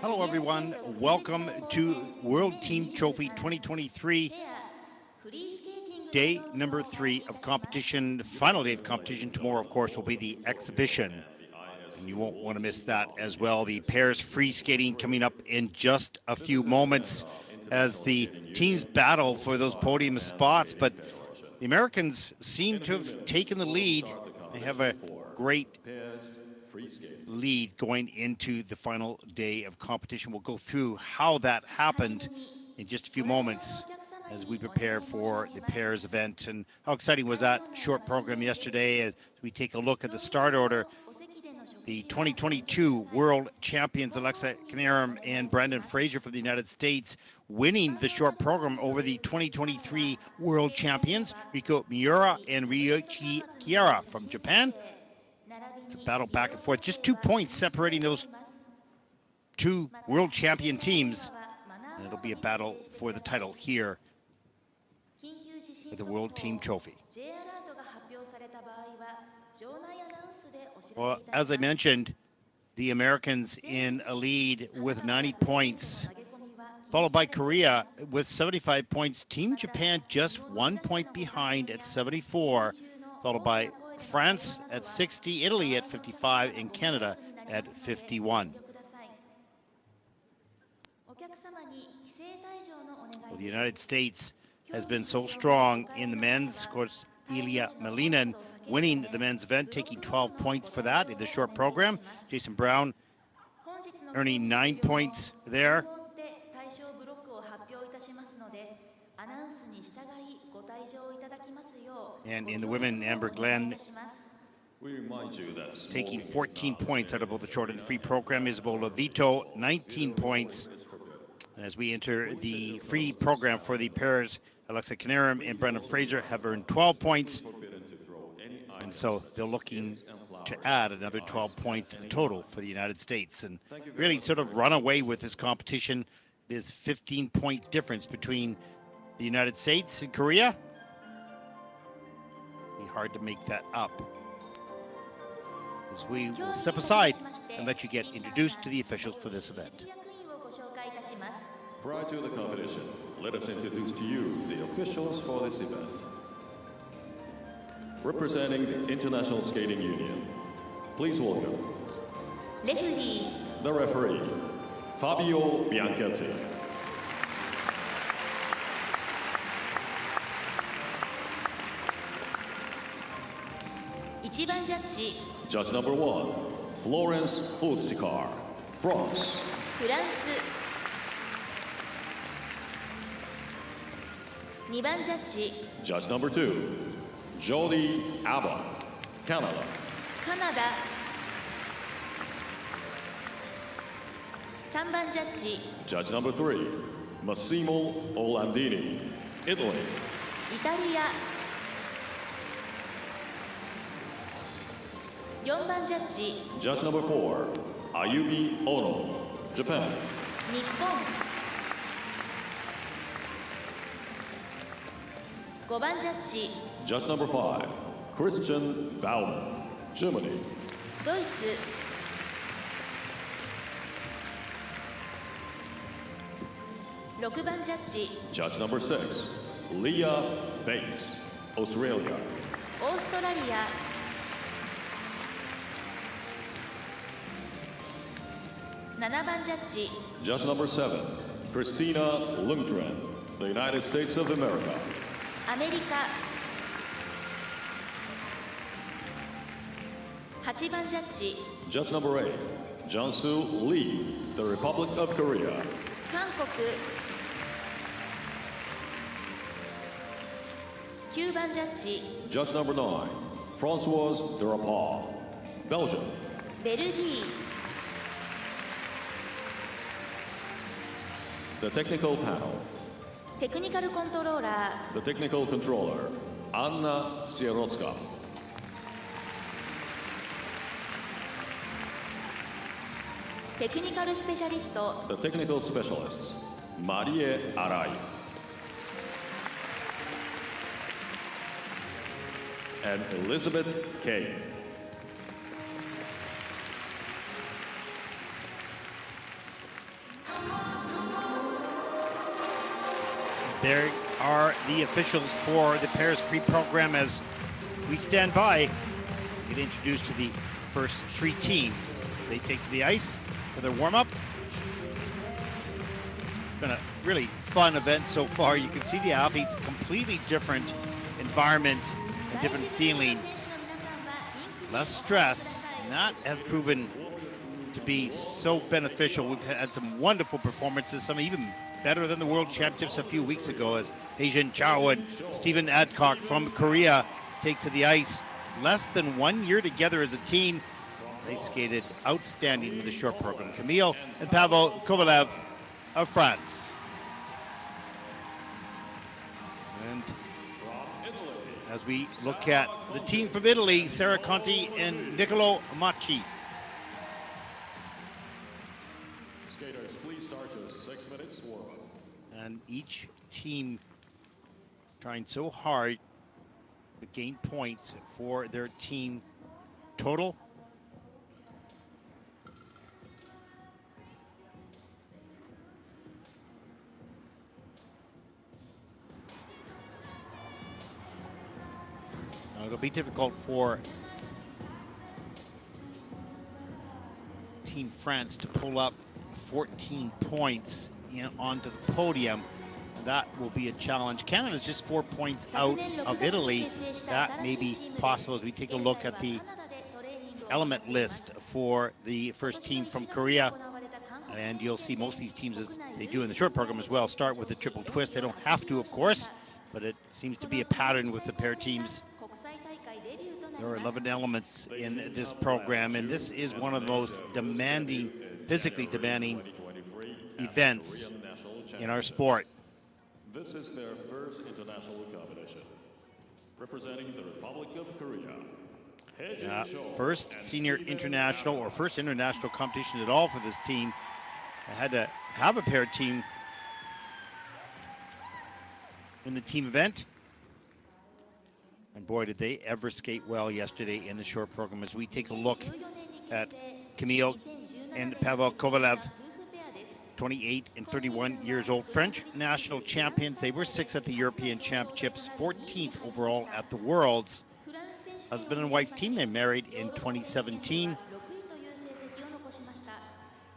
Hello everyone, welcome to World Team Trophy 2023, day number 3 of competition. Final day of competition tomorrow, of course, will be the exhibition, and you won't want to miss that as well. The pairs free skating coming up in just a few moments as the teams battle for those podium spots, but the Americans seem to have taken the lead. They have a great lead going into the final day of competition. We'll go through how that happened in just a few moments as we prepare for the pairs event. And how exciting was that short program yesterday as we take a look at the start order. The 2022 world champions Alexa Knierim and Brandon Fraser from the United States winning the short program over the 2023 world champions Riko Miura and Ryuichi Kiara from Japan. It's a battle back and forth. Just 2 points separating those two world champion teams. And it'll be a battle for the title here for the World Team Trophy. Well, as I mentioned, the Americans in a lead with 90 points, followed by Korea with 75 points. Team Japan just 1 point behind at 74, followed by France at 60, Italy at 55, and Canada at 51. Well, the United States has been so strong in the men's. Of course, Ilya Malinin winning the men's event, taking 12 points for that in the short program. Jason Brown earning 9 points there. And in the women, Amber Glenn taking 14 points out of both the short and the free program. Isabel Levito, 19 points. And as we enter the free program for the pairs, Alexa Knierim and Brandon Fraser have earned 12 points. And so they're looking to add another 12 points to the total for the United States and really sort of run away with this competition. This 15-point difference between the United States and Korea. Be hard to make that up. As we will step aside and let you get introduced to the officials for this event. Prior to the competition, let us introduce to you the officials for this event. Representing the International Skating Union, please welcome the referee, Fabio Bianchetti. Judge number 1, Florence Hulstikar, France. Judge number 2, Jody Abba, Canada. Judge number 3, Massimo Olandini, Italy. Judge number 4, Ayumi Ono, Japan. Judge number 5, Christian Baumann, Germany. Judge number 6, Leah Bates, Australia. Judge number 7, Christina Lundgren, the United States of America. Judge number 8, Jansu Lee, the Republic of Korea. Judge number 9, Françoise Derapal, Belgium. The technical panel. The technical controller, Anna Sierotska. The technical specialists, Marie Arai. And Elizabeth Kane. There are the officials for the pairs free program as we stand by. Get introduced to the first three teams. They take to the ice for their warm-up. It's been a really fun event so far. You can see the athletes, completely different environment, a different feeling, less stress, and that has proven to be so beneficial. We've had some wonderful performances, some even better than the World Championships a few weeks ago, as Haejin Chao and Stephen Adcock from Korea take to the ice. Less than 1 year together as a team. They skated outstanding with the short program. Camille and Pavel Kovalev of France. And as we look at the team from Italy, Sarah Conti and Niccolo Macchi. Skaters, please start your 6 minutes warm-up. And each team trying so hard to gain points for their team total. Now, it'll be difficult for Team France to pull up 14 points onto the podium. That will be a challenge. Canada's just 4 points out of Italy. That may be possible as we take a look at the element list for the first team from Korea. And you'll see most of these teams, as they do in the short program as well, start with a triple twist. They don't have to, of course, but it seems to be a pattern with the pair teams. There are 11 elements in this program, and this is one of the most demanding, physically demanding events in our sport. This is their first international competition. Representing the Republic of Korea, Haejin Cho first and senior Stephen international or first international competition at all for this team. I had to have a pair team in the team event. And boy, did they ever skate well yesterday in the short program as we take a look at Camille and Pavel Kovalev. 28 and 31 years old, French national champions. They were 6th at the European Championships, 14th overall at the Worlds. Husband and wife team, they married in 2017.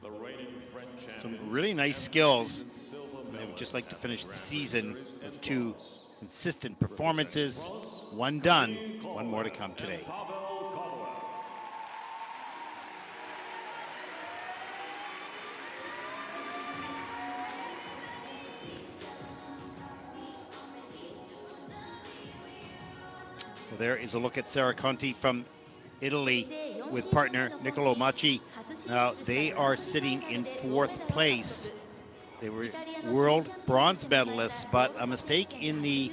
the reigning French Some champions. really nice skills. They would just like to finish the season with 2 consistent performances. 1 done, 1 more to come today. Pavel Kovalev. Well, there is a look at Sarah Conti from Italy with partner Niccolo Macchi. Now, they are sitting in 4th place. They were world bronze medalists, but a mistake in the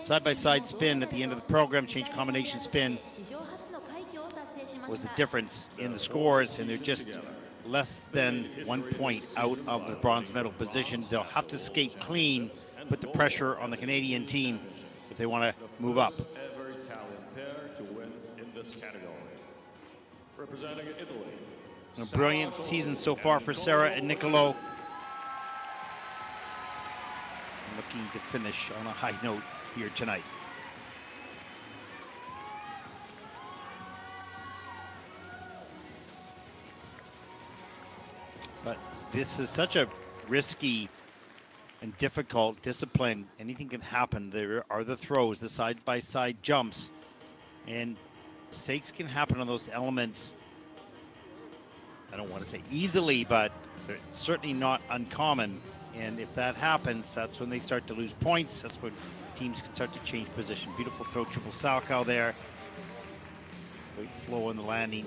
side-by-side spin at the end of the program, change combination spin, was the difference in the scores, and they're just less than 1 point out of the bronze medal position. They'll have to skate clean, put the pressure on the Canadian team if they want to move up. Ever Italian pair to win in this category. Representing Italy. A brilliant season so far for Sarah and Niccolo. Looking to finish on a high note here tonight. But this is such a risky and difficult discipline. Anything can happen. There are the throws, the side-by-side jumps, and mistakes can happen on those elements. I don't want to say easily, but they're certainly not uncommon. And if that happens, that's when they start to lose points. That's when teams can start to change position. Beautiful throw, triple Salchow there. Great flow on the landing.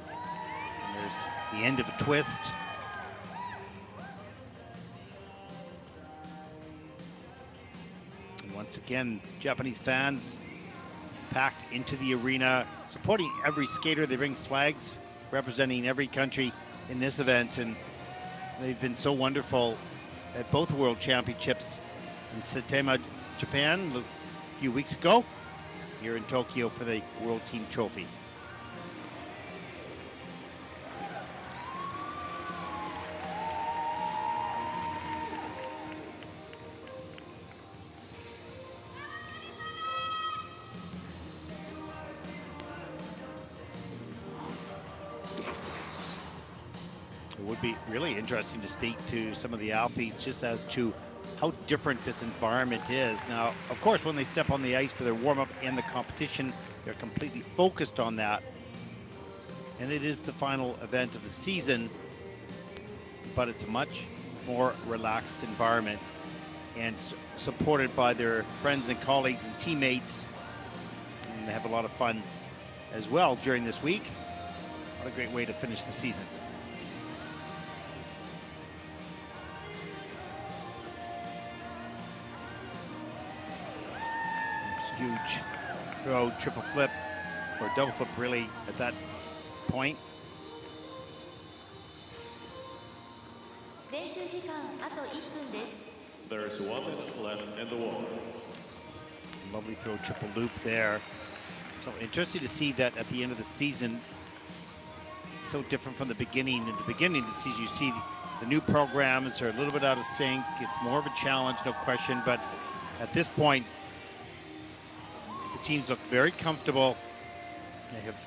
And there's the end of a twist. And once again, Japanese fans packed into the arena, supporting every skater. They bring flags representing every country in this event, and they've been so wonderful at both World Championships in Saitama, Japan a few weeks ago, here in Tokyo for the World Team Trophy. would be really interesting to speak to some of the athletes just as to how different this environment is. Now, of course, when they step on the ice for their warm-up and the competition, they're completely focused on that. And it is the final event of the season, but it's a much more relaxed environment and supported by their friends and colleagues and teammates. And they have a lot of fun as well during this week. What a great way to finish the season. Huge throw, triple flip, or double flip really at that point. There's 1 minute left in the water. Lovely throw, triple loop there. So interesting to see that at the end of the season, so different from the beginning. In the beginning of the season, you see the new programs are a little bit out of sync. It's more of a challenge, no question. But at this point, the teams look very comfortable. They have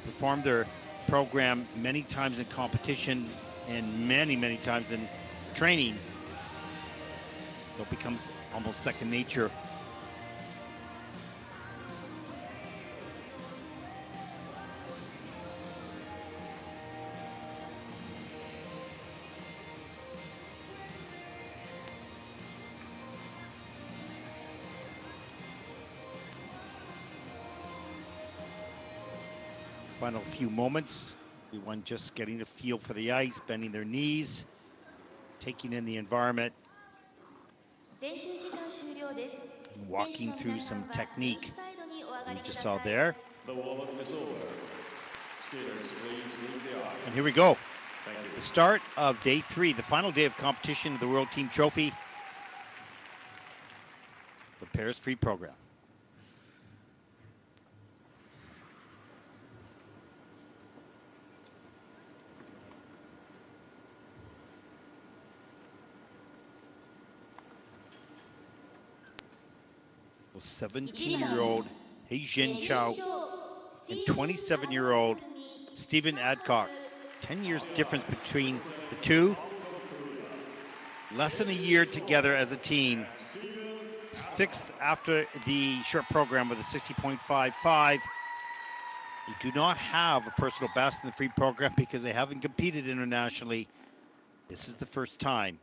performed their program many times in competition and many, many times in training. So it becomes almost second nature. Final few moments. Everyone just getting a feel for the ice, bending their knees, taking in the environment, and walking through some technique. You just saw there. The warm-up is over. Skaters, please leave the ice. And here we go. Thank you. The start of day 3, the final day of competition of the World Team Trophy. The Pairs Free program. Well, 17-year-old He-Jin Chao and 27-year-old Stephen Adcock. 10 years difference between the two. Less than a year together as a team. 6th after the short program with a 60.55. They do not have a personal best in the free program because they haven't competed internationally. This is the first time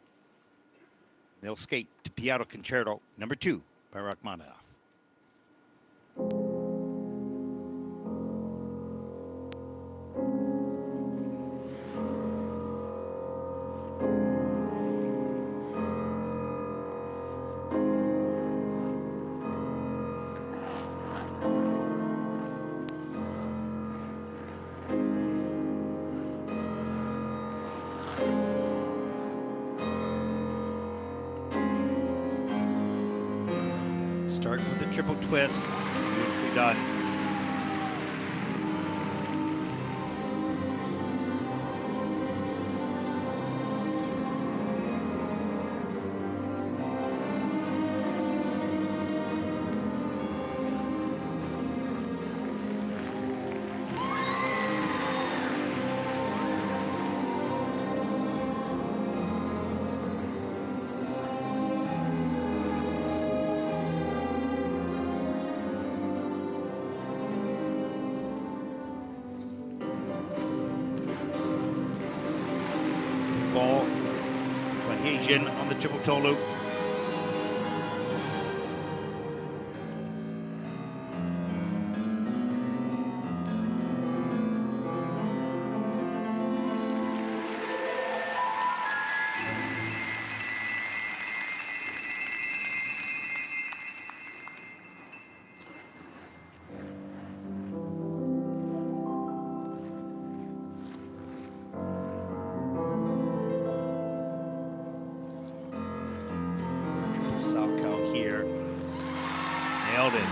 they'll skate to Piatto Concerto number 2 by Rachmaninoff. Starting with a triple twist, beautifully done. Ball by He-Jin on the triple toe loop. Salchow here. Nailed it.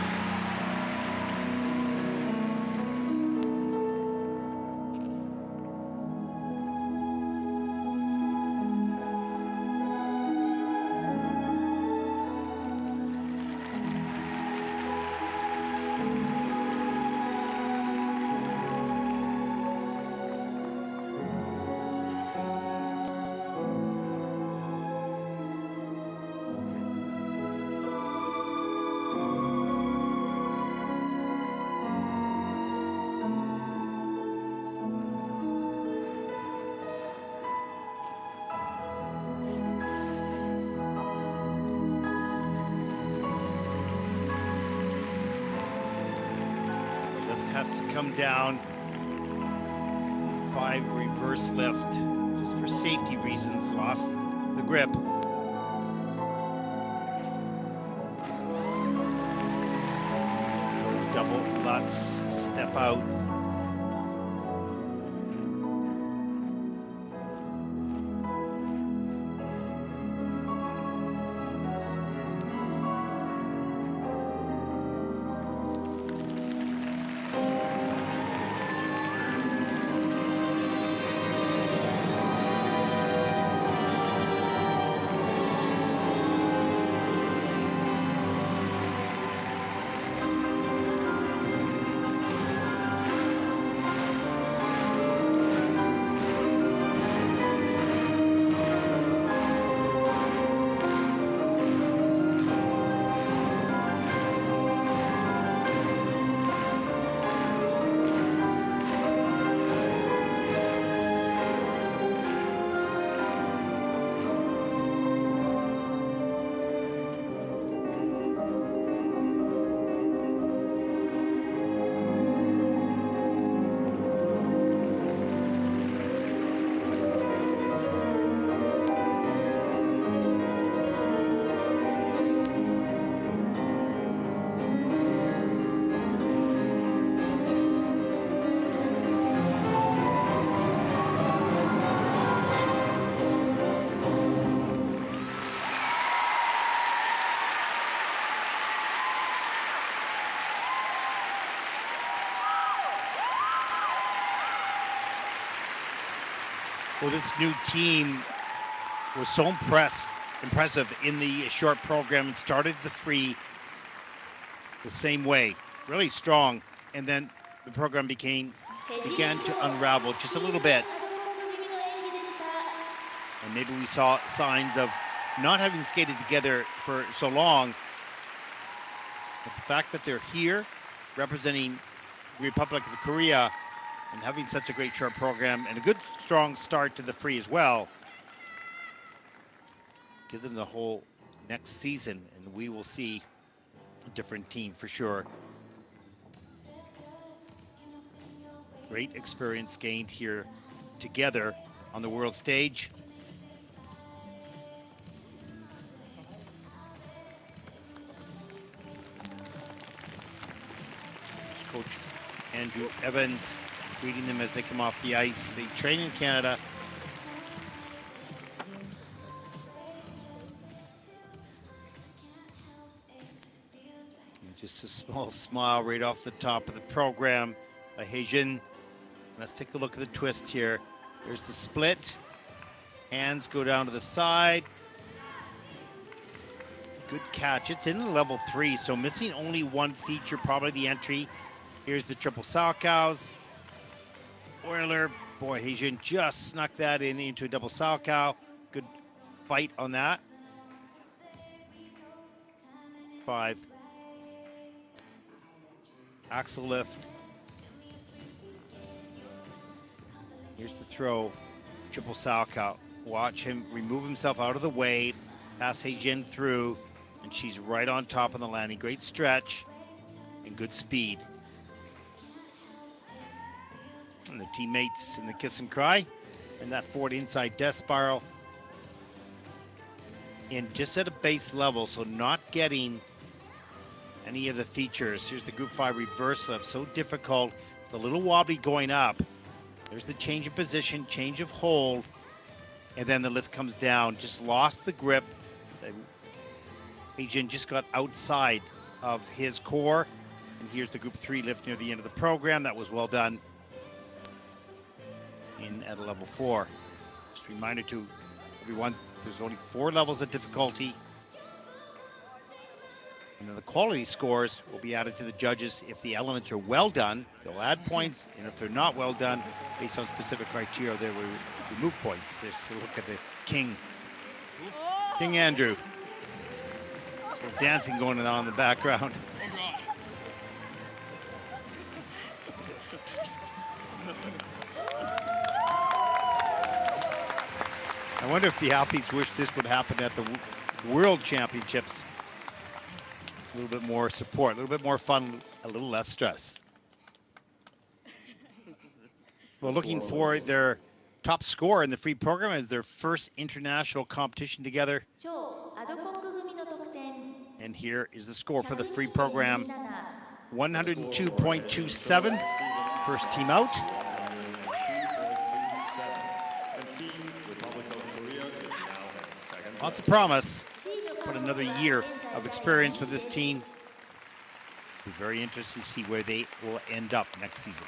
has to come down. 5 reverse lift, just for safety reasons, lost the grip. Double Lutz, step out. Well, this new team was so impressive in the short program and started the free the same way, really strong, and then the program began to unravel just a little bit. And maybe we saw signs of not having skated together for so long, but the fact that they're here representing the Republic of Korea and having such a great short program and a good strong start to the free as well, give them the whole next season and we will see a different team for sure. Great experience gained here together on the world stage. Coach Andrew Evans greeting them as they come off the ice. They train in Canada. And just a small smile right off the top of the program by Haejin. Let's take a look at the twist here. There's the split. Hands go down to the side. Good catch. It's in level 3, so missing only one feature, probably the entry. Here's the triple Salchows. Oiler, boy, Haejin just snuck that into a double Salchow. Good fight on that. 5. Axel lift. Here's the throw. Triple Salchow. Watch him remove himself out of the way. Pass Haejin through. And she's right on top of the landing. Great stretch and good speed. And the teammates in the kiss and cry. And that forward inside death spiral. And just at a base level, so not getting any of the features. Here's the group 5 reverse lift. So difficult. The little wobbly going up. There's the change of position, change of hold. And then the lift comes down. Just lost the grip. Haejin just got outside of his core. And here's the group 3 lift near the end of the program. That was well done. In at a level 4. Just a reminder to everyone, there's only 4 levels of difficulty. And then the quality scores will be added to the judges. If the elements are well done, they'll add points. And if they're not well done, based on specific criteria, they will remove points. There's a look at the King Andrew. Dancing going on in the background. I wonder if the athletes wish this would happen at the World Championships. A little bit more support, a little bit more fun, a little less stress. Well, looking for their top score in the free program as their first international competition together. 超アドコック組の得点 And here is the score for the free program. 102.27, first team out. And Team Republic of Korea is now at second Lots of place. promise, but another year of experience with this team. Be very interested to see where they will end up next season.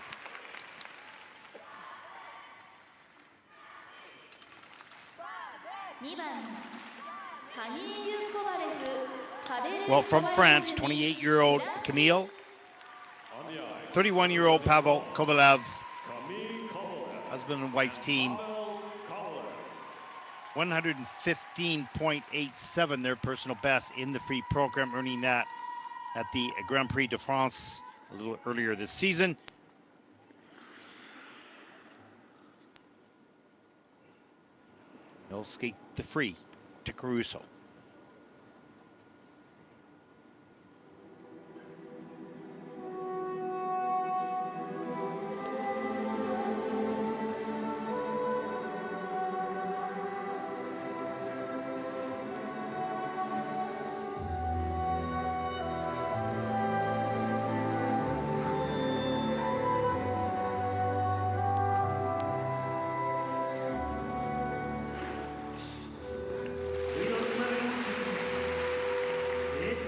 Well, from France, 28-year-old Camille, On the ice, 31-year-old Pavel Kovalev, Camille Kovalev. husband and wife team, Kovalev. 115.87, their personal best in the free program, earning that at the Grand Prix de France a little earlier this season. They'll skate the free to Caruso.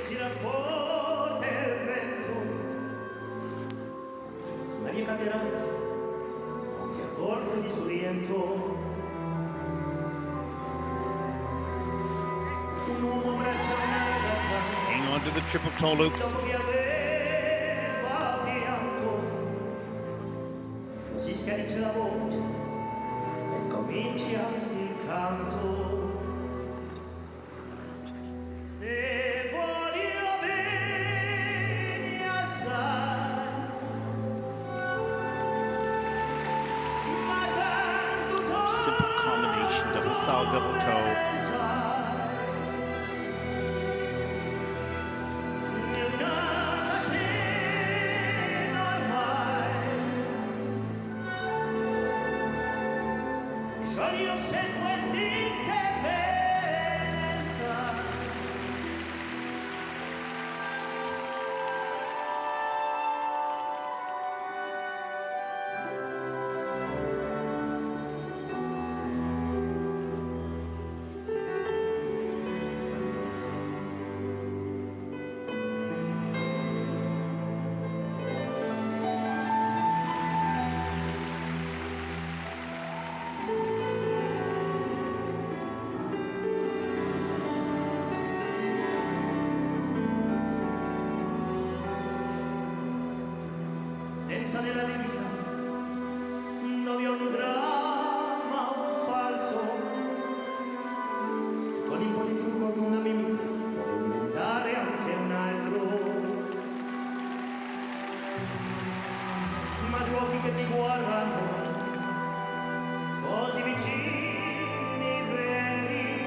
Tira forte il vento, sulla mia caderazza, occhi a golfo di Sorrento. Un uomo abbraccia una ragazza, Hang on to the triple toe loops. dopo che aveva pianto, si schiarisce la voce e comincia il canto. Se voglio bene assai, ma tanto Simple combination, double solid, double toe. è una catena ormai. Sogno seguente bene sai. Senza nella vita dove ogni dramma un falso, con un po' di trucco, con una mimica puoi diventare anche un altro. Ma due occhi che ti guardano così vicini, veri,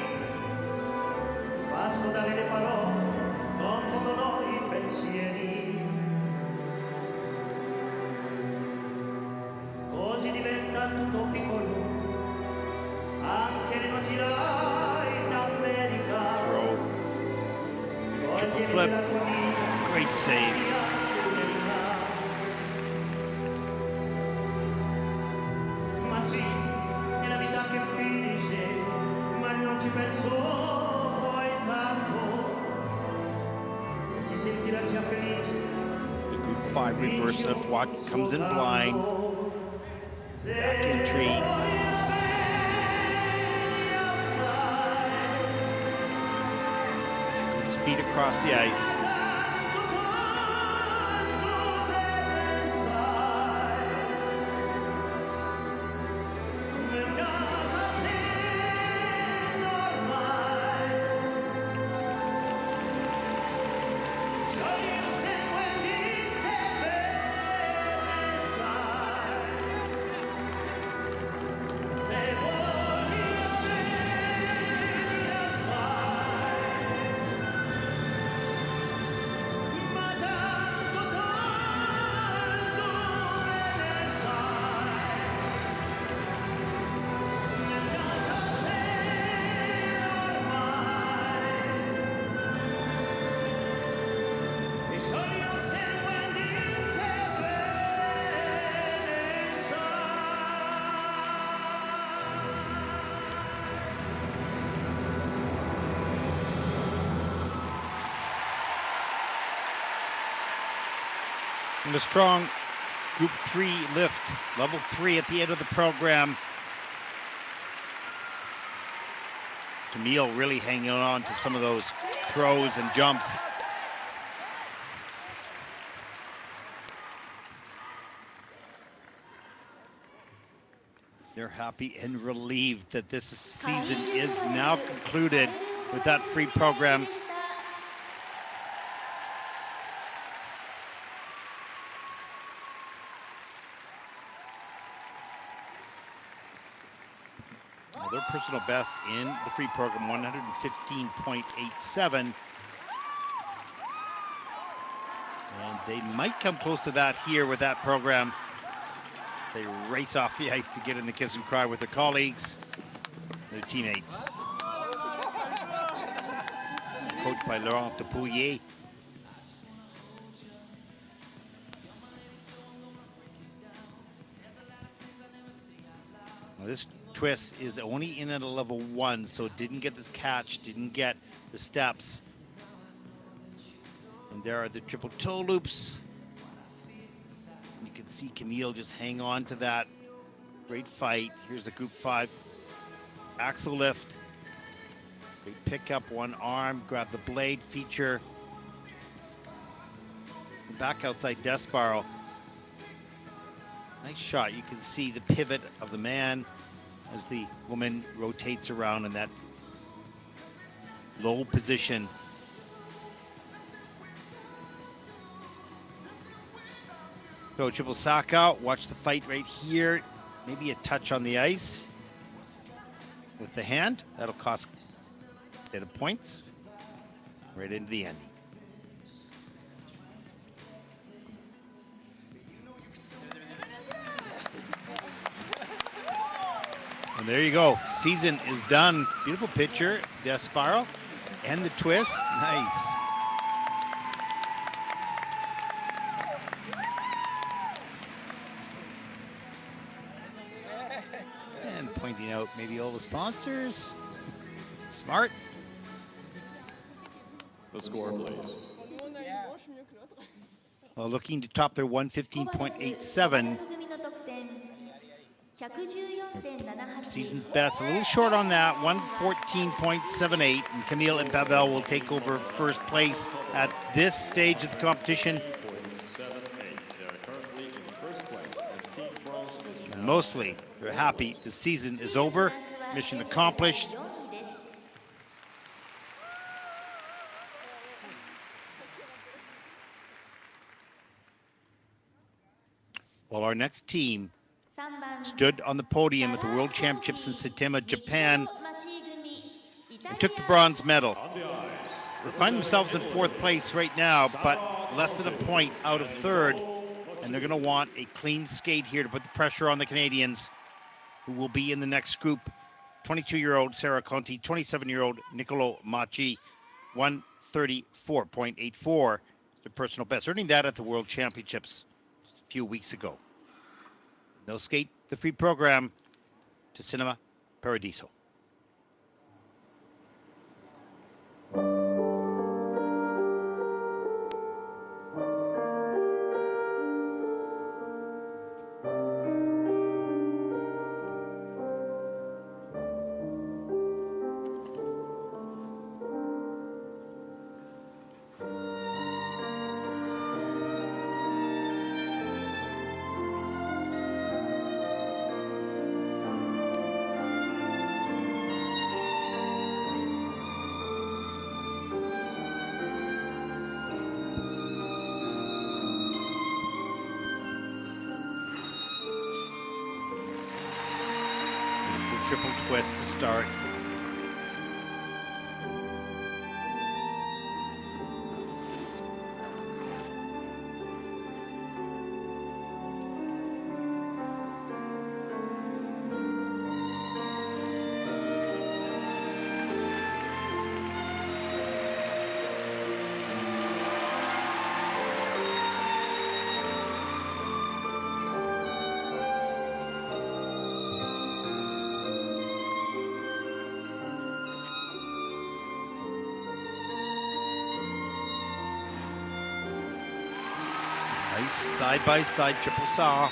fa scordare le parole, confondono i pensieri. Così diventa tutto piccolo, anche l'immaginare in America. Throw, triple flip, great save. Ma sì, è la vita che finisce, ma non ci penso poi tanto. E si sentirà già felice. The group 5 reverse left walk comes in blind. Back entry. Good speed across the ice. And a strong Group 3 lift, level 3 at the end of the program. Camille really hanging on to some of those throws and jumps. They're happy and relieved that this season is now concluded with that free program. Well, their personal best in the free program, 115.87. And they might come close to that here with that program. They race off the ice to get in the kiss and cry with their colleagues, their teammates. Coached by Laurent Depouillet. Now this twist is only in at a level 1, so it didn't get this catch, didn't get the steps. And there are the triple toe loops. You can see Camille just hang on to that. Great fight. Here's the Group 5 axle lift. Great pick up, one arm, grab the blade feature. Back outside death spiral. Nice shot. You can see the pivot of the man as the woman rotates around in that low position. So triple sock out, watch the fight right here. Maybe a touch on the ice with the hand. That'll cost a bit of points right into the end. And there you go. Season is done. Beautiful picture. Death spiral and the twist. Nice. And pointing out maybe all the sponsors. Smart. The score, please. Well, looking to top their 115.87. Season's best, a little short on that, 114.78, and Camille and Pavel will take over first place at this stage of the competition. And mostly, they're happy the season is over, mission accomplished. Well, our next team stood on the podium at the World Championships in Saitama, Japan, and took the bronze medal. They find themselves in fourth place right now, but less than a point out of third, and they're going to want a clean skate here to put the pressure on the Canadians, who will be in the next group. 22-year-old Sarah Conti, 27-year-old Nicolo Macchi, 134.84, their personal best, earning that at the World Championships a few weeks ago. They'll skate the free program to Cinema Paradiso. Triple twist to start. side by side triple saw.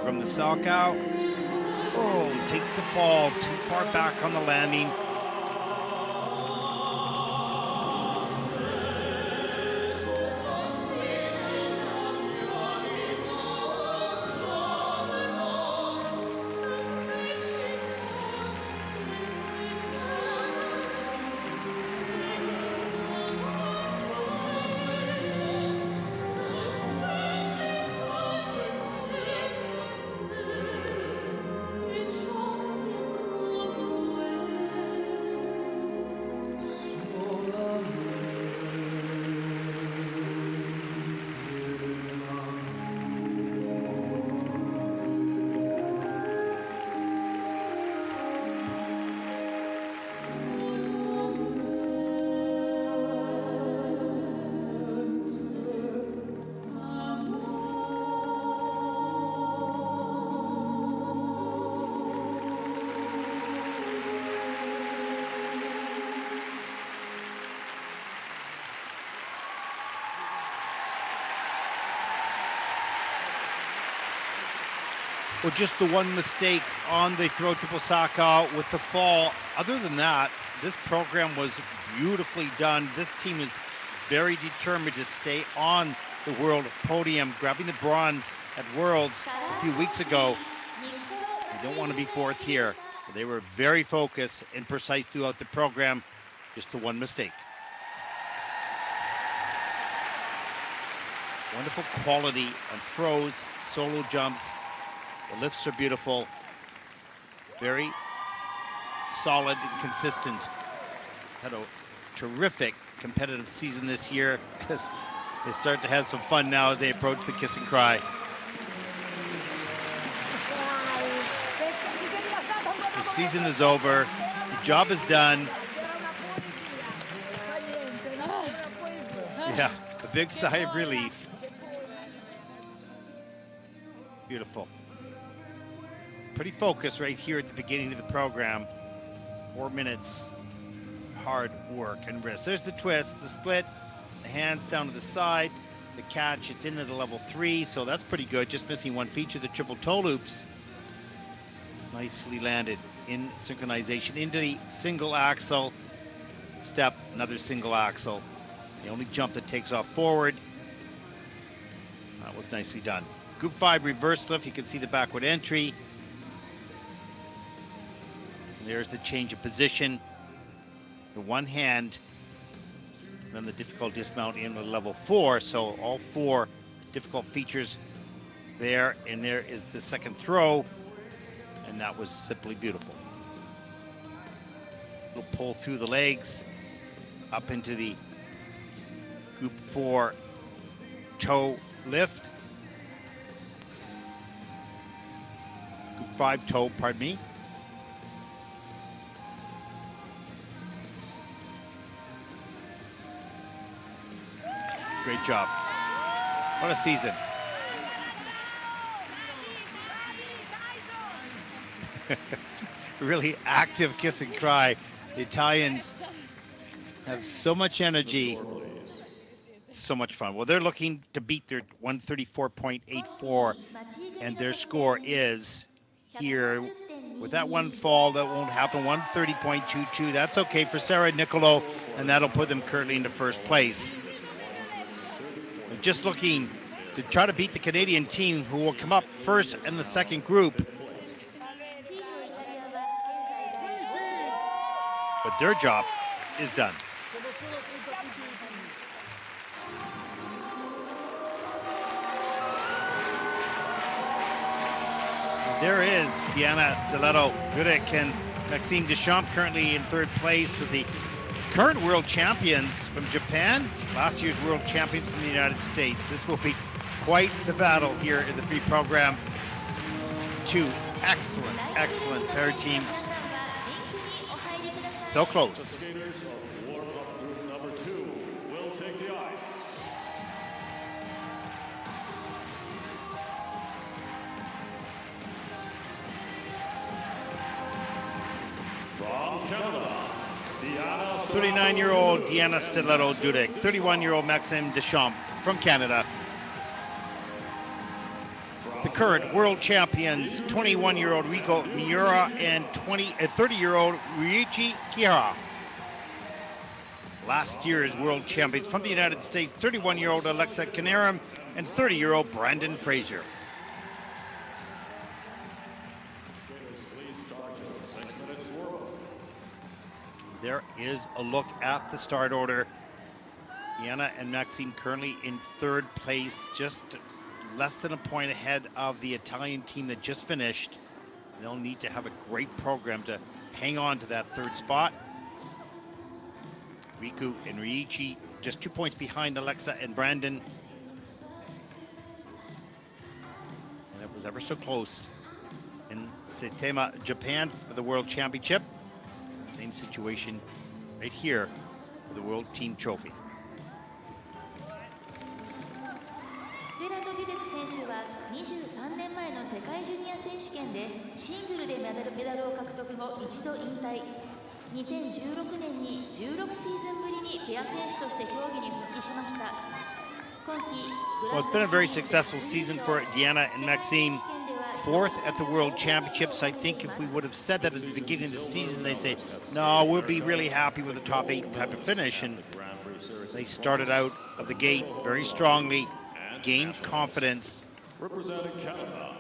From the Salchow. Oh, he takes the fall too far back on the landing. Well, just the one mistake on the throw triple Salchow with the fall. Other than that, this program was beautifully done. This team is very determined to stay on the world podium, grabbing the bronze at Worlds a few weeks ago. They don't want to be fourth here. They were very focused and precise throughout the program. Just the one mistake. Wonderful quality on throws, solo jumps. The lifts are beautiful, very solid and consistent. Had a terrific competitive season this year because they start to have some fun now as they approach the kiss and cry. The season is over, the job is done. Yeah, a big sigh of relief. Beautiful. Pretty focused right here at the beginning of the program. 4 minutes, hard work and risk. There's the twist, the split, the hands down to the side, the catch, it's into the level 3, so that's pretty good. Just missing one feature, the triple toe loops. Nicely landed in synchronization into the single axle step, another single axle. The only jump that takes off forward. That was nicely done. Group 5 reverse lift, you can see the backward entry. There's the change of position. The one hand, then the difficult dismount in the level 4. So all 4 difficult features there, and there is the second throw, and that was simply beautiful. Little pull through the legs, up into the group 4 toe lift. Group 5 toe, pardon me. Great job. What a season. Really active kiss and cry. The Italians have so much energy. So much fun. Well, they're looking to beat their 134.84, and their score is here. With that one fall, that won't happen. 130.22. That's okay for Sarah Nicolo, and that'll put them currently into first place. They're just looking to try to beat the Canadian team, who will come up first in the second group. But their job is done. There is Diana Stiletto-Dudek and Maxime Deschamps currently in third place with the current world champions from Japan, last year's world champions from the United States. This will be quite the battle here in the free program. Two excellent pair teams. So The close. skaters of warm-up group number 2 will take the ice. From Canada, Diana 39-year-old Diana Stiletto-Dudek, 31-year-old Maxime Deschamps from Canada. The current world champions, 21-year-old Riko Miura and 30-year-old Ryuichi Kihara. Last year's world champions from the United States, 31-year-old Alexa Kanaram and 30-year-old Brandon Fraser. skaters, please start your 6 minutes swirl. There is a look at the start order. Diana and Maxime currently in third place, just less than a point ahead of the Italian team that just finished. They'll need to have a great program to hang on to that third spot. Riku and Ryuichi just 2 points behind Alexa and Brandon. And it was ever so close in Saitama, Japan for the World Championship. Same situation right here for the World Team Trophy. ステラト・デュデク選手は23年前の世界ジュニア選手権でシングルでメダルを獲得後一度引退。2016年に16シーズンぶりにペア選手として競技に復帰しました。今季 Well, it's been a very successful season for Diana and Maxime. Fourth at the World Championships. I think if we would have said that at the beginning of the season, they say, no, we'll be really happy with the top 8 type of finish. And they started out of the gate very strongly, gained confidence, Representing Canada,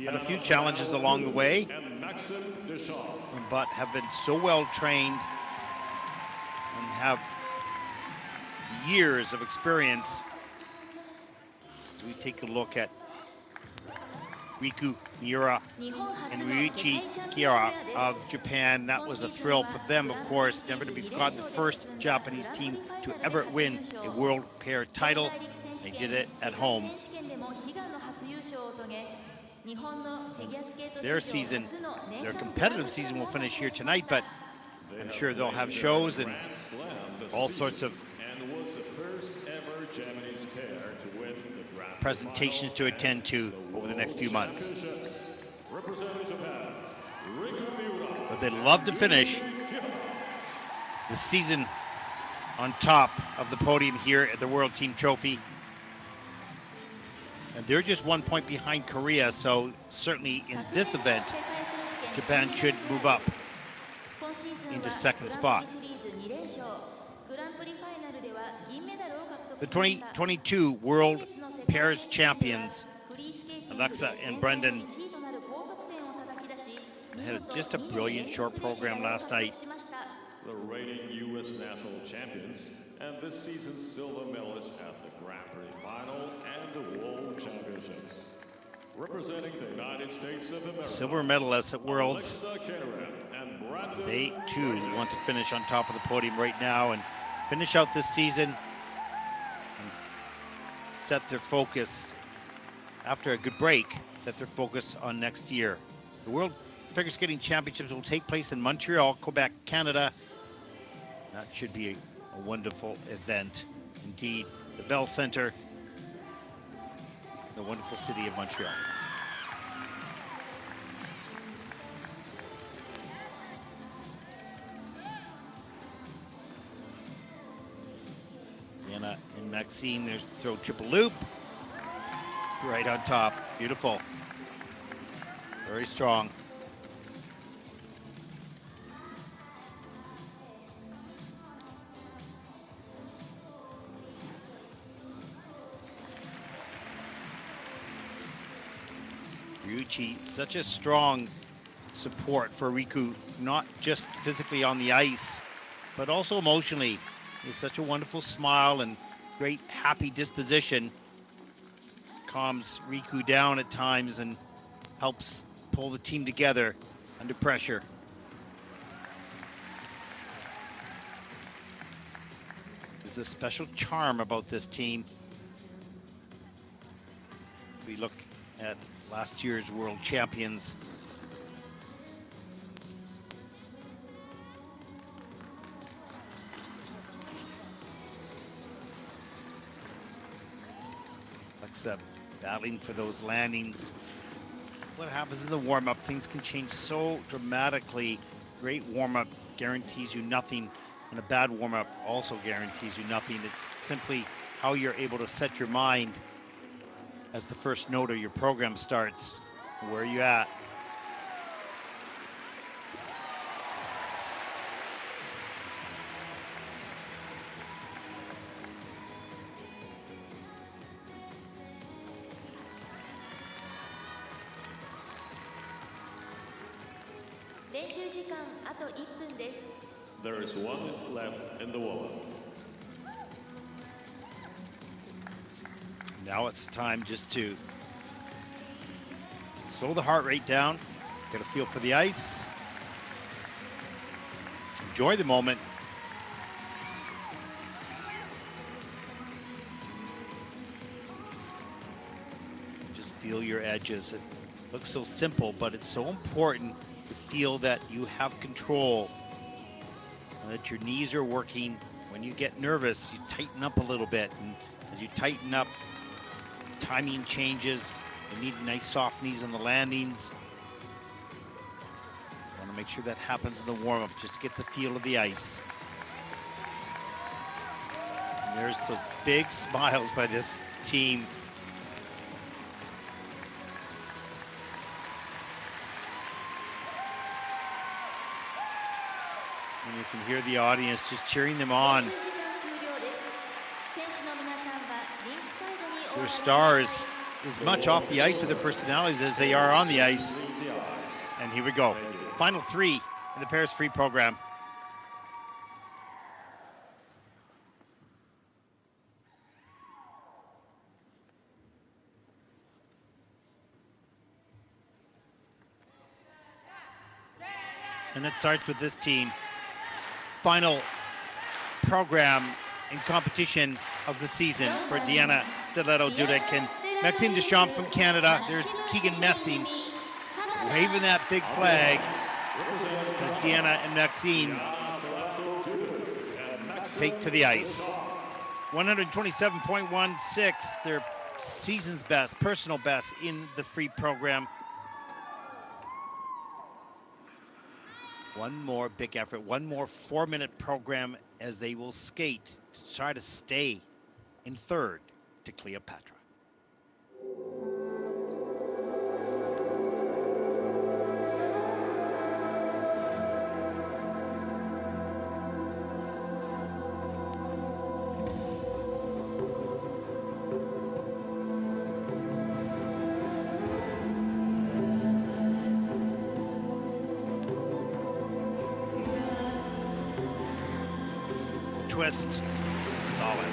had a few challenges along the way, and Maxime Deschamps. but have been so well trained and have years of experience. As we take a look at Riku Miura and Ryuichi Kihara of Japan, that was a thrill for them, of course, never to be forgotten, the first Japanese team to ever win a world pair title. They did it at home. Their season, their competitive season will finish here tonight, but I'm sure they'll have shows and all sorts of And was the first ever Japanese pair to win the Grand presentations to attend to over the next few months. Championships. Representing Japan, Riku Miura. But they'd love to finish the season on top of the podium here at the World Team Trophy. And they're just 1 point behind Korea, so certainly in this event, Japan should move up into second spot. The 2022 World Pairs Champions, Alexa and Brendan, had just a brilliant short program last night. The reigning U.S. national champions and this season's silver medalists at the Grand Prix Final and the World Championships. Representing the United States of America, Silver medalists at Worlds. Alexa Kanaran and Brandon They too Fraser. want to finish on top of the podium right now and finish out this season and set their focus after a good break, set their focus on next year. The World Figure Skating Championships will take place in Montreal, Quebec, Canada. That should be a wonderful event indeed. The Bell Center, the wonderful city of Montreal. Diana and Maxime, there's the throw triple loop. Right on top, beautiful. Very strong. Ryuichi, such a strong support for Riku, not just physically on the ice, but also emotionally. He has such a wonderful smile and great happy disposition. Calms Riku down at times and helps pull the team together under pressure. There's a special charm about this team. We look at last year's world champions. Alexa battling for those landings. What happens in the warm-up? Things can change so dramatically. Great warm-up guarantees you nothing, and a bad warm-up also guarantees you nothing. It's simply how you're able to set your mind as the first note of your program starts. Where are you at? There is 1 minute left in the warm-up. Now it's time just to slow the heart rate down, get a feel for the ice, enjoy the moment. Just feel your edges. It looks so simple, but it's so important to feel that you have control and that your knees are working. When you get nervous, you tighten up a little bit, and as you tighten up, timing changes. You need nice soft knees on the landings. Want to make sure that happens in the warm-up, just to get the feel of the ice. And there's those big smiles by this team. And you can hear the audience just cheering them on. Their stars as much off the ice with their personalities as they are on the ice. And here we go. Final 3 in the Paris Free program. And it starts with this team. Final program in competition of the season for Diana Stiletto Dudek and Maxime Deschamps from Canada. There's Keegan Messing waving that big flag as Diana and Maxime take to the ice. 127.16, their season's best, personal best in the free program. One more big effort, one more 4-minute program as they will skate to try to stay in third to Cleopatra. Twist, solid.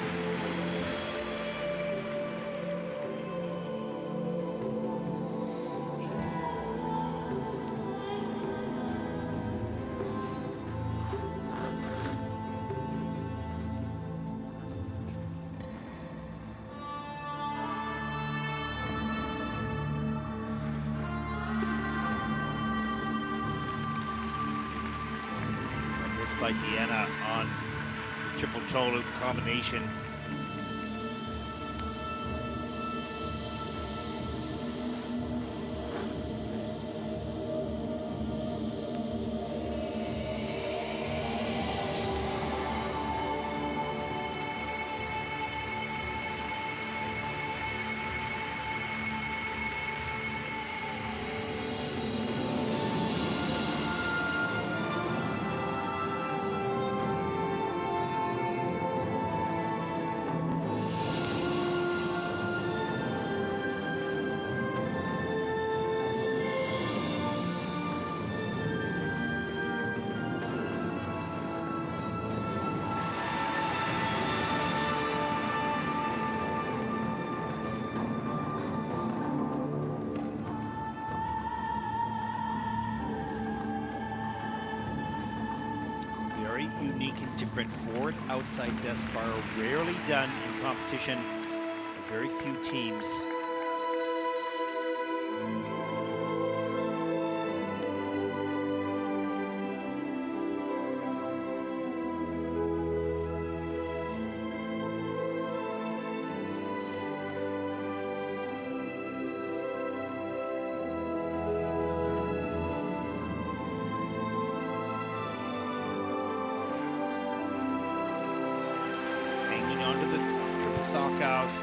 by Deanna on triple toe loop combination. Very unique and different forward outside desk bar, rarely done in competition. Very few teams. Hanging onto the triple sock house.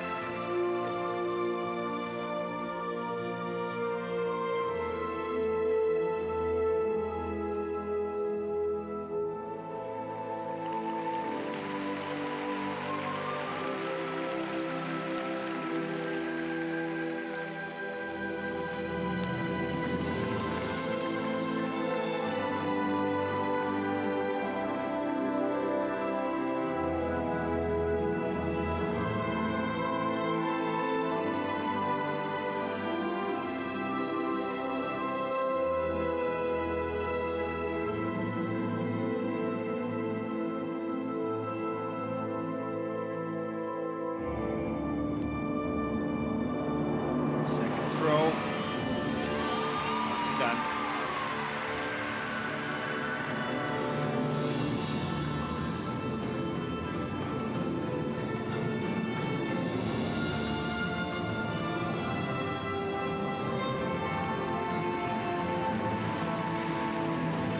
Second throw. Nicely done.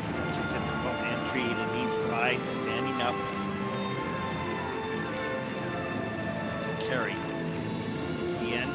Such a difficult entry in a knee slide, standing up. The carry. The end.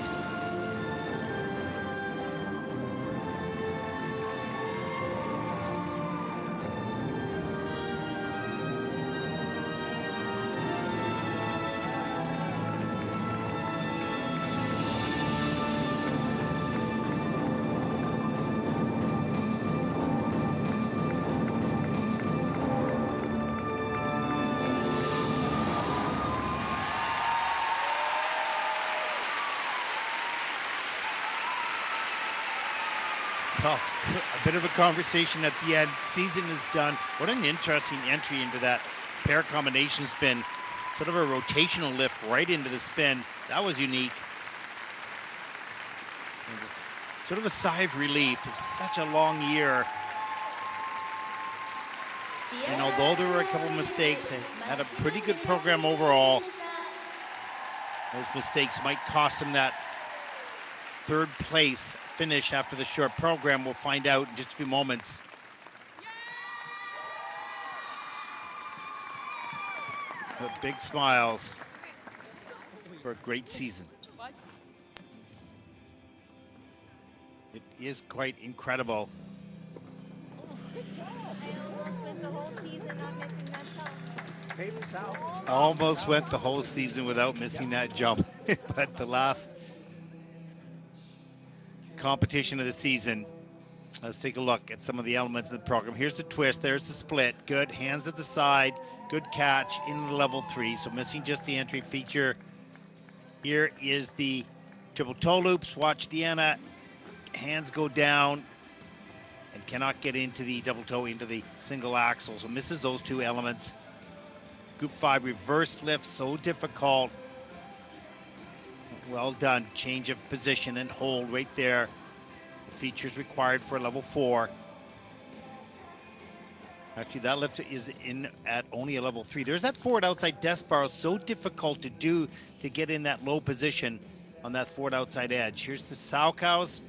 Well, a bit of a conversation at the end. Season is done. What an interesting entry into that pair combination spin. Sort of a rotational lift right into the spin. That was unique. And sort of a sigh of relief. It's such a long year. And although there were a couple mistakes, they had a pretty good program overall. Those mistakes might cost them that third place finish after the short program. We'll find out in just a few moments. But big smiles for a great season. It is quite incredible. Almost went the whole season without missing that jump. But the last competition of the season, let's take a look at some of the elements of the program. Here's the twist, there's the split. Good, hands at the side, good catch in the level 3. So missing just the entry feature. Here is the triple toe loops. Watch Deanna, hands go down and cannot get into the double toe into the single axle. So misses those two elements. Group 5 reverse lift, so difficult. Well done. Change of position and hold right there. The features required for level 4. Actually, that lift is in at only a level 3. There's that forward outside desk bar, so difficult to do to get in that low position on that forward outside edge. Here's the Saukaus.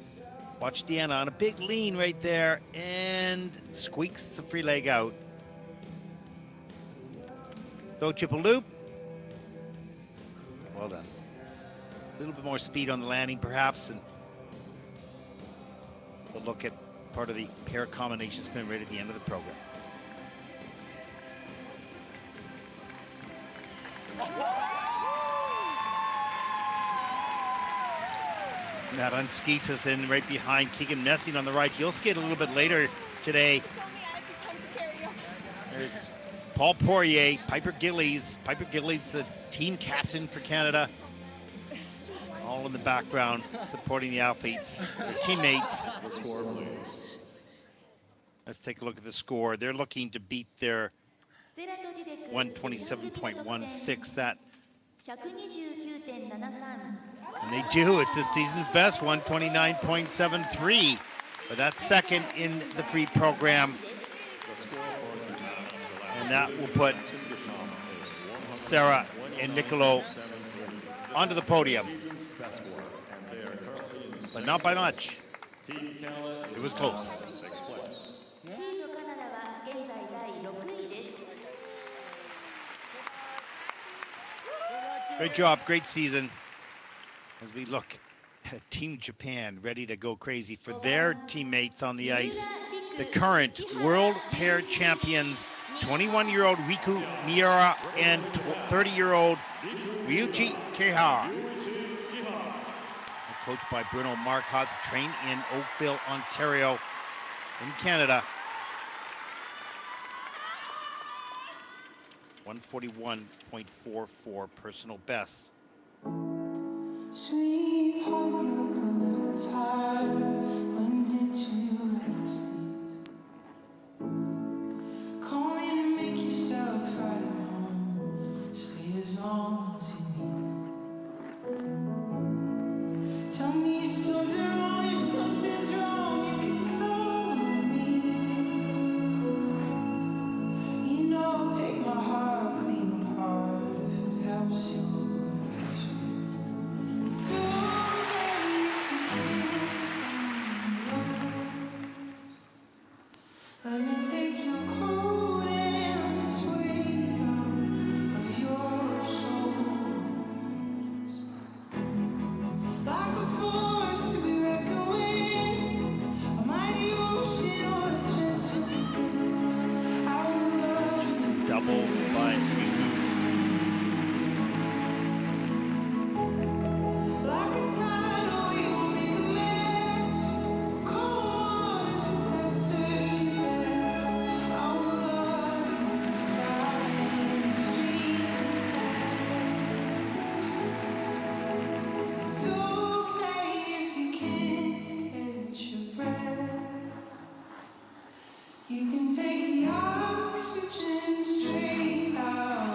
Watch Deanna on a big lean right there and squeaks the free leg out. Throw triple loop. Well done. A little bit more speed on the landing perhaps, and we'll look at part of the pair combination spin right at the end of the program. Matt Unskisas in right behind Keegan Messing on the right. He'll skate a little bit later today. There's Paul Poirier, Piper Gillies. Piper Gillies, the team captain for Canada. All in the background, supporting the athletes, their teammates. The score, please. Let's take a look at the score. They're looking to beat their 127.16. That, 129.73 and they do. It's this season's best, 129.73. But that's second in the free program. And that will put Sarah and Nicolo onto the podium. But not by much. It was close. チームカナダは現在第6位です。 Great job, great season. As we look at Team Japan ready to go crazy for their teammates on the ice. The current world pair champions, 21-year-old Riku Miura and 30-year-old Ryuichi Kihara. Coached by Bruno Marcotte, trained in Oakville, Ontario, in Canada. 141.44 personal best. Sweet home, it's hard. When did you rest? Call me and make yourself right at home. Stay as long as you need. Tell me something wrong, if something's wrong, you can call me. You know I'll take my heart, clean apart if it helps you. It's okay if you can't. I can take your cold and its weight of your shoulders. Like a force to be reckoned with, a mighty ocean or a gentle breeze. I will love you. Double by Riku. Like a tidal wave will make a last. Cold waters that search the best. I will love you flying streams of time. It's okay if you can't catch your breath. You can take the oxygen straight out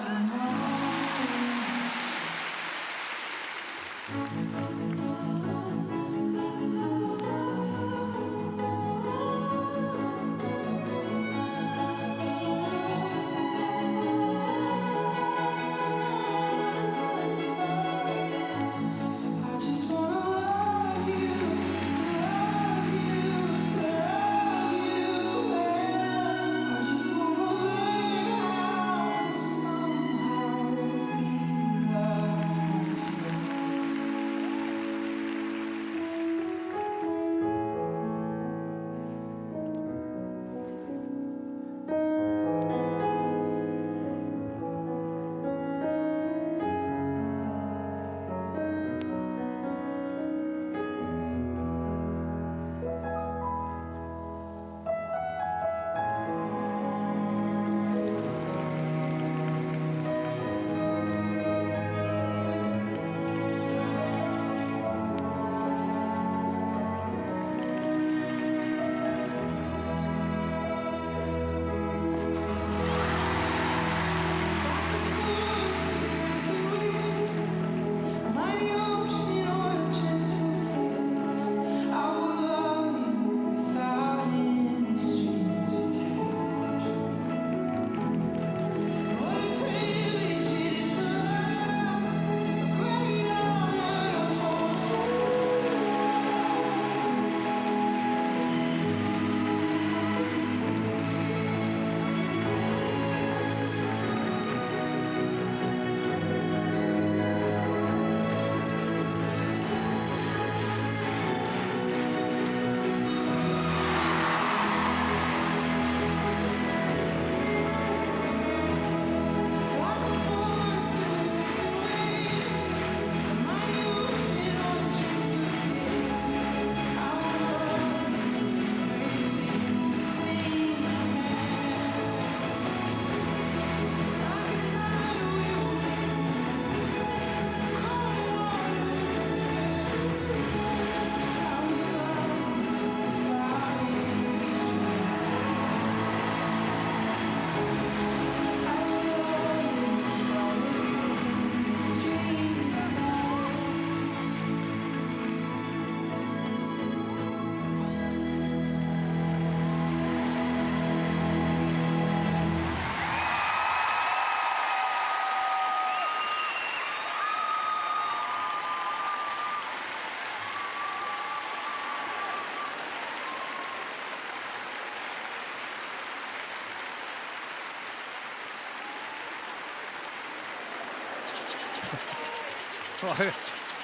Well,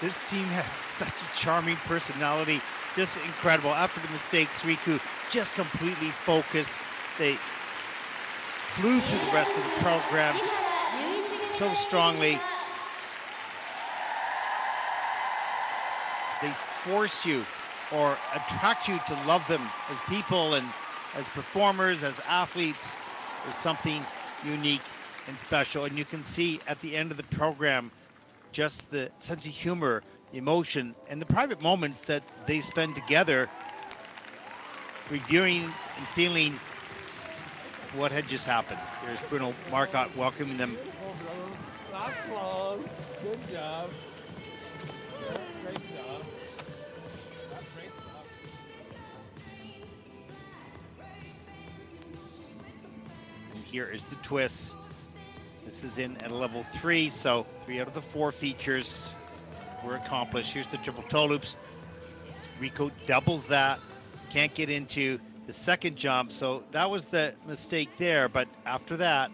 this team has such a charming personality, just incredible. After the mistakes, Riku just completely focused. They flew through the rest of the programs so strongly. They force you or attract you to love them as people and as performers, as athletes. There's something unique and special. And you can see at the end of the program just the sense of humor, the emotion, and the private moments that they spend together reviewing and feeling what had just happened. There's Bruno Marcotte welcoming them. Last close. Good job. Yeah, great job. Great job. And here is the twist. This is in at a level 3, so 3 out of the 4 features were accomplished. Here's the triple toe loops. Rico doubles that. Can't get into the second jump, so that was the mistake there, but after that,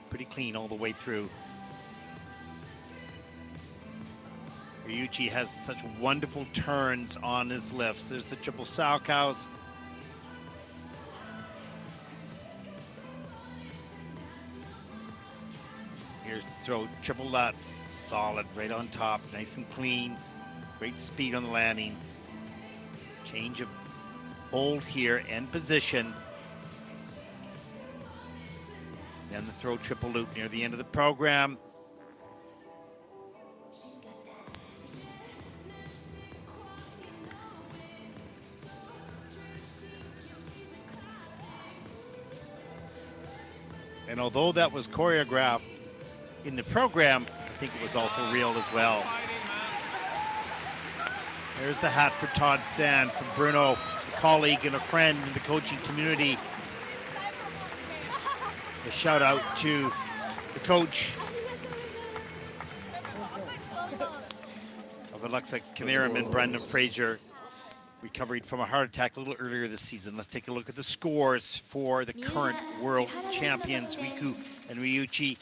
pretty clean all the way through. Ryuichi has such wonderful turns on his lifts. There's the triple Salchows. Here's the throw, triple Lutz, solid, right on top, nice and clean. Great speed on the landing. Change of hold here and position. Then the throw triple loop near the end of the program. And although that was choreographed in the program, I think it was also real as well. There's the hat for Todd Sand from Bruno, a colleague and a friend in the coaching community. A shout out to the coach of Alexa Kanarim and Brendan Fraser, recovering from a heart attack a little earlier this season. Let's take a look at the scores for the current world champions, Riku and Ryuichi,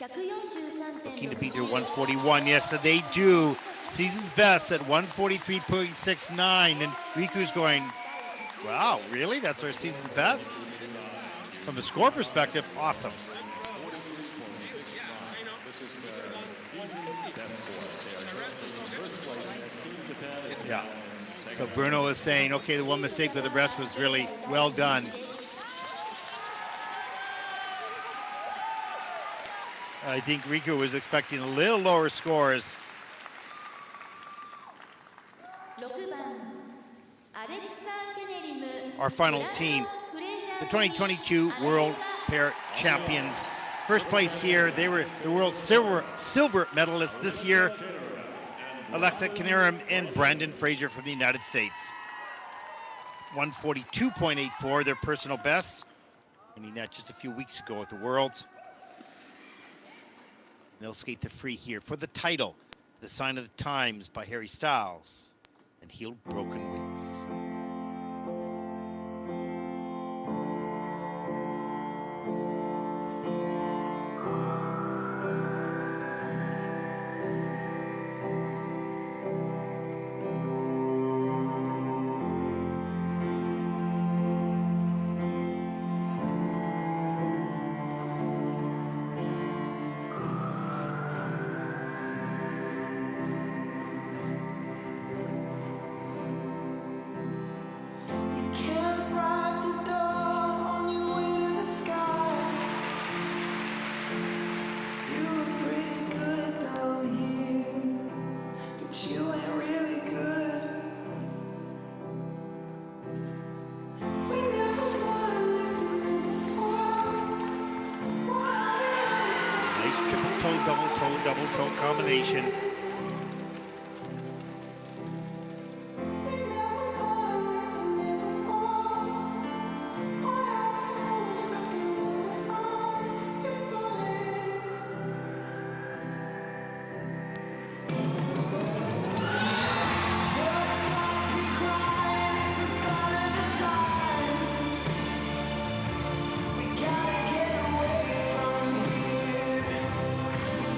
looking to beat their 141. Yes, they do. Season's best at 143.69, and Riku's going, wow, really? That's our season's best? From the score perspective, awesome. Yeah. So Bruno is saying, okay, the one mistake, but the rest was really well done. I think Riku was expecting a little lower scores. Our final team, the 2022 World Pair Champions. First place here, they were the world silver medalists this year. Alexa Kanarim and Brandon Fraser from the United States. 142.84, their personal best. Winning that just a few weeks ago at the Worlds. They'll skate the free here for the title, The Sign of the Times by Harry Styles and Healed Broken Wings. You can't bribe the dawn on your way to the sky. You look pretty good down here, but you ain't really good. We never learned before. Nice triple toe, double toe combination.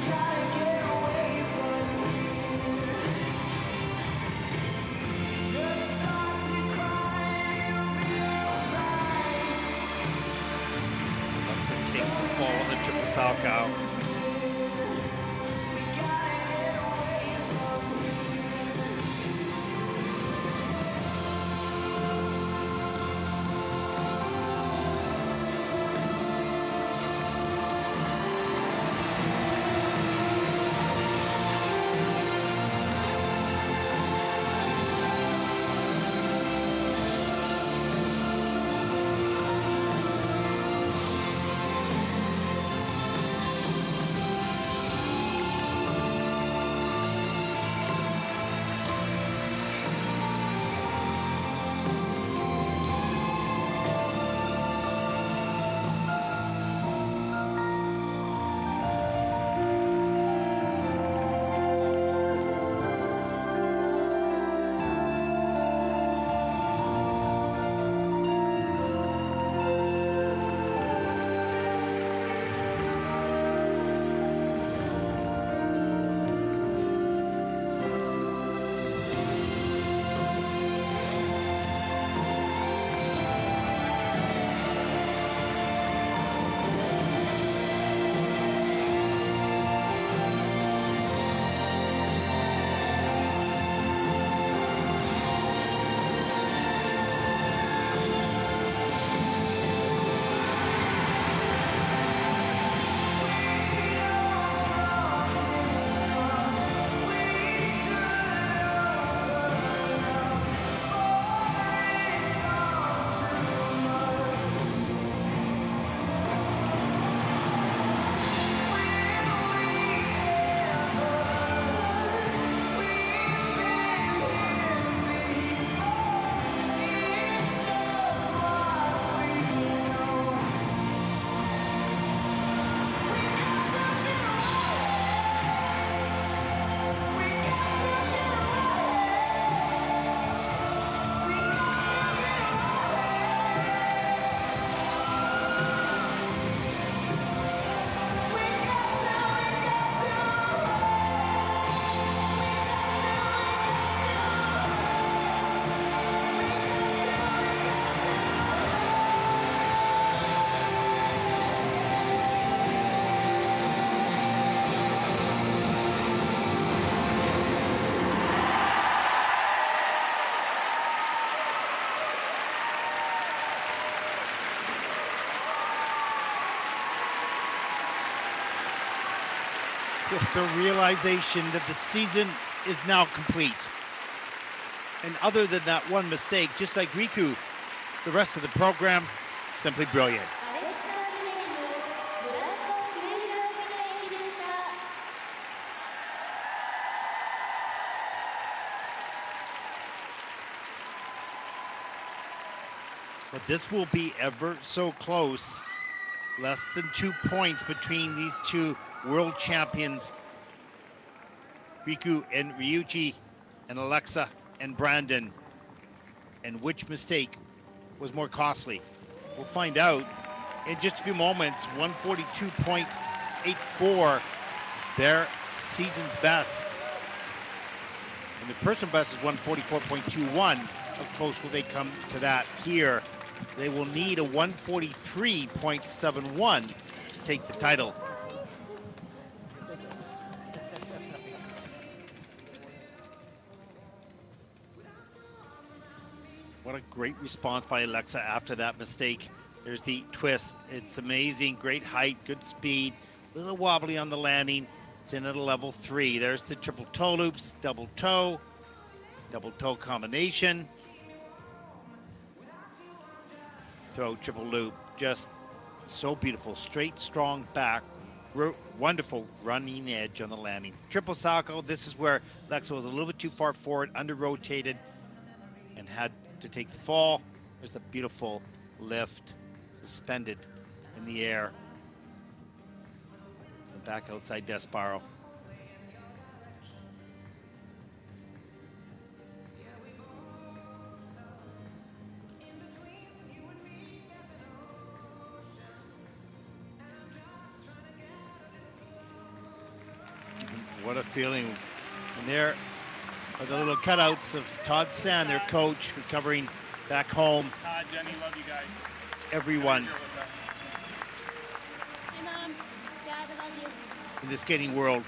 Gotta get away from beautiful on the triple Salchow. With the realization that the season is now complete. And other than that one mistake, just like Riku, the rest of the program, simply brilliant. アレクサンドレームブラッドン・フレイジャー組の演技でした。 But this will be ever so close. Less than 2 points between these two world champions, Riku and Ryuji, and Alexa and Brandon. And which mistake was more costly? We'll find out in just a few moments. 142.84, their season's best. And the personal best is 144.21. How close will they come to that here? They will need a 143.71 to take the title. What a great response by Alexa after that mistake. There's the twist. It's amazing. Great height, good speed. A little wobbly on the landing. It's in at a level 3. There's the triple toe loops, double toe combination. Throw, triple loop, just so beautiful. Straight, strong back, wonderful running edge on the landing. Triple Salchow, this is where Alexa was a little bit too far forward, under-rotated, and had to take the fall. There's a beautiful lift, suspended in the air. And back outside Despereaux. What a feeling. And there are the little cutouts of Todd Sand, their coach, recovering back home. Todd, Jenny, love you guys. Everyone. Here with us. in the skating world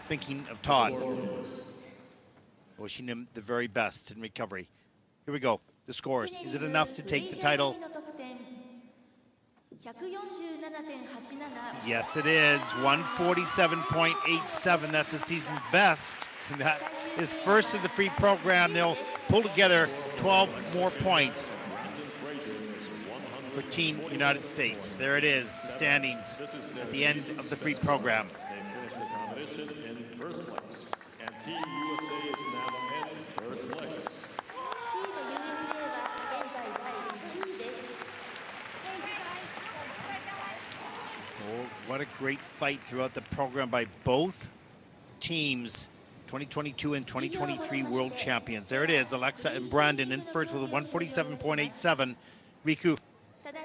thinking of Todd, wishing him the very best in recovery. Here we go. The scores. Is it enough to take the title? Yes, it is. 147.87. That's the season's best. And that is first of the free program. They'll pull together 12 more points for Team United States. There it is, the standings at the end of the free program. They finished the competition in first place, and Team USA is now in first place. チーム USA は現在第1位です。 Oh, what a great fight throughout the program by both teams. 2022 and 2023 world champions. There it is, Alexa and Brandon in first with a 147.87. Riku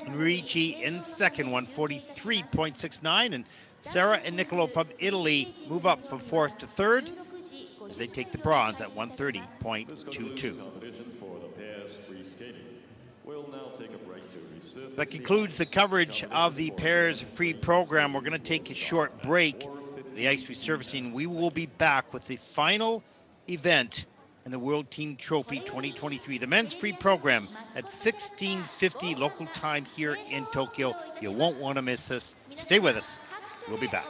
and Ricci in second, 143.69. And Sarah and Nicolo from Italy move up from fourth to third as they take the bronze at 130.22. Competition for the pairs free skating. We'll now take a break to resurface. That concludes the coverage of the pairs free program. We're going to take a short break. The ice resurfacing. We will be back with the final event in the World Team Trophy 2023, the men's free program at 16:50 local time here in Tokyo. You won't want to miss this. Stay with us. We'll be back.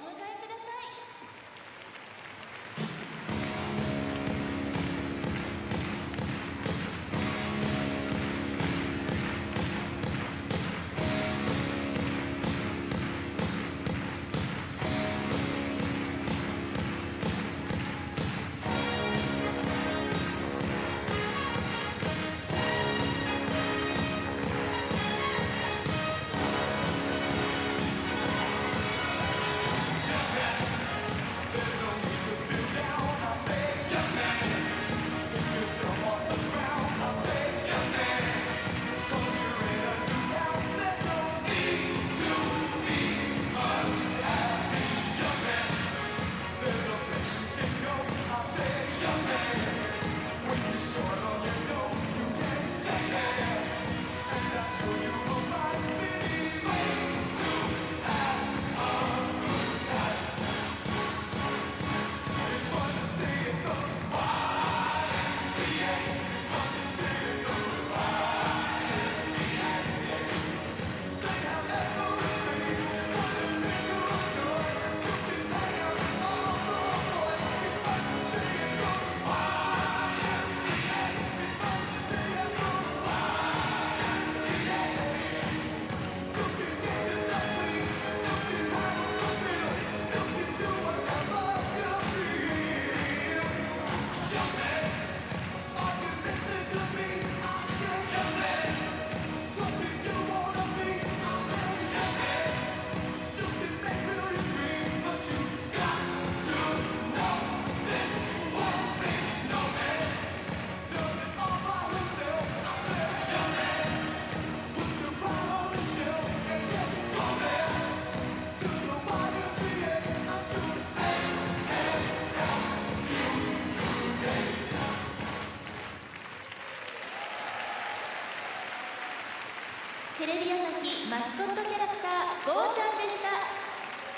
テレビ朝日マスコットキャラクターゴーちゃんでした。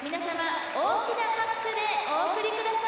皆様大きな拍手でお送りください。